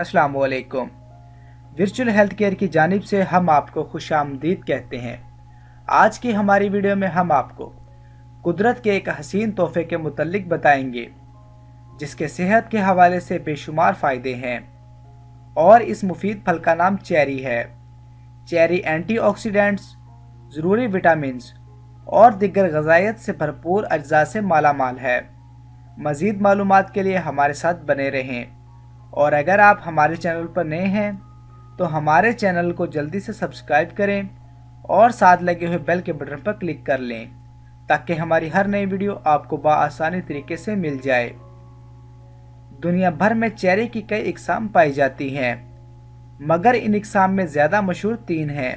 अस्सलाम वालेकुम। Virtual health care की जानिब से हम आपको खुशामदीद कहते हैं। आज की हमारी वीडियो में हम आपको कुदरत के एक हसीन तोहफे के मुतल्लिक बताएंगे जिसके सेहत के हवाले से बेशुमार फ़ायदे हैं और इस मुफीद फल का नाम चेरी है। चेरी एंटीऑक्सीडेंट्स, ज़रूरी विटामिन्स और दिगर ग़ज़ाइयत से भरपूर अज्जा से मालामाल है। मज़ीद मालूमात के लिए हमारे साथ बने रहें और अगर आप हमारे चैनल पर नए हैं तो हमारे चैनल को जल्दी से सब्सक्राइब करें और साथ लगे हुए बेल के बटन पर क्लिक कर लें ताकि हमारी हर नई वीडियो आपको बआसानी तरीके से मिल जाए। दुनिया भर में चेरी की कई इकसाम पाई जाती हैं, मगर इन इकसाम में ज़्यादा मशहूर 3 हैं: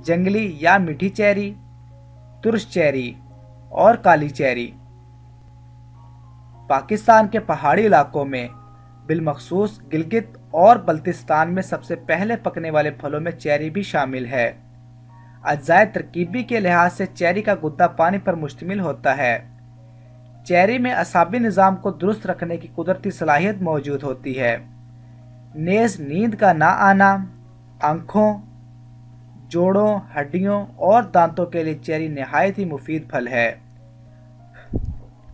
जंगली या मीठी चेरी, तुर्श चेरी और काली चेरी। पाकिस्तान के पहाड़ी इलाकों में बिलमखसूस गिलगित और बल्तिस्तान में सबसे पहले पकने वाले फलों में चेरी भी शामिल है। अज्जाए तरकीबी के लिहाज से चेरी का गुद्दा पानी पर मुश्तमिल होता है। चेरी में असाबी निज़ाम को दुरुस्त रखने की कुदरती सलाहियत मौजूद होती है। नेज़ नींद का ना आना, आँखों, जोड़ों, हड्डियों और दांतों के लिए चेरी नहायत ही मुफीद फल है।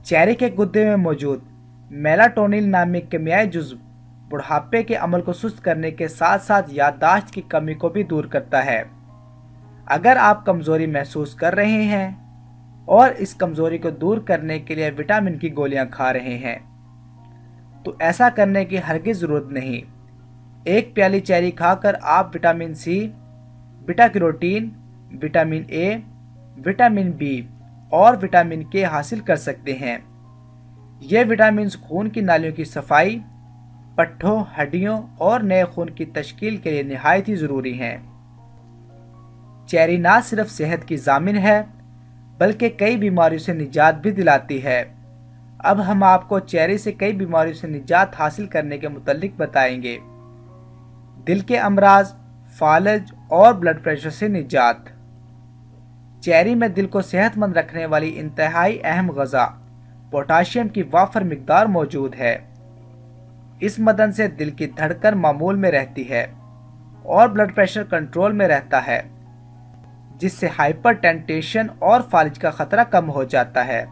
चेरी के गुद्दे में मौजूद मेलाटोनिन नामी कीमियाई जुज़्व बुढ़ापे के अमल को सुस्त करने के साथ साथ याददाश्त की कमी को भी दूर करता है। अगर आप कमज़ोरी महसूस कर रहे हैं और इस कमज़ोरी को दूर करने के लिए विटामिन की गोलियां खा रहे हैं तो ऐसा करने की हरगिज़ ज़रूरत नहीं। एक प्याली चेरी खाकर आप vitamin C, beta carotene, vitamin A, vitamin B और विटामिन के हासिल कर सकते हैं। ये विटामिन खून की नालियों की सफाई, पट्ठों, हड्डियों और नए खून की तश्कील के लिए निहायत ही ज़रूरी हैं। चेरी ना सिर्फ सेहत की ज़ामिन है बल्कि कई बीमारियों से निजात भी दिलाती है। अब हम आपको चेरी से कई बीमारियों से निजात हासिल करने के मुतल्लिक बताएंगे। दिल के अमराज, फालज और ब्लड प्रेशर से निजात। चेरी में दिल को सेहतमंद रखने वाली इंतहाई अहम ग़ज़ा पोटाशियम की वाफर मिकदार मौजूद है। इस मदन से दिल की धड़कन मामूल में रहती है और ब्लड प्रेशर कंट्रोल में रहता है, जिससे हाइपरटेंशन और फालिज का खतरा कम हो जाता है,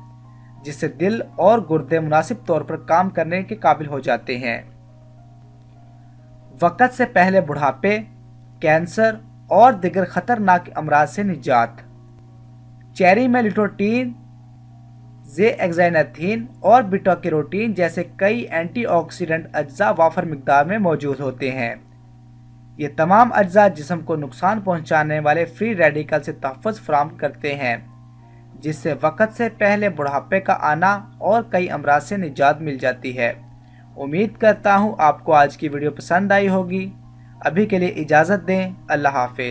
जिससे दिल और गुर्दे मुनासिब तौर पर काम करने के काबिल हो जाते हैं। वक़्त से पहले बुढ़ापे, कैंसर और दिगर खतरनाक अमराज से निजात। चेरी में लिटोटीन, ज़ेएक्साइनाथिन और बीटा कैरोटीन जैसे कई एंटीऑक्सीडेंट अज्जा वाफर मिकदार में मौजूद होते हैं। ये तमाम अज्जा जिस्म को नुकसान पहुंचाने वाले फ्री रेडिकल से तहफ़्फ़ुज़ फराहम करते हैं, जिससे वक़्त से पहले बुढ़ापे का आना और कई अमराज से निजात मिल जाती है। उम्मीद करता हूँ आपको आज की वीडियो पसंद आई होगी। अभी के लिए इजाज़त दें। अल्लाह हाफ़िज़।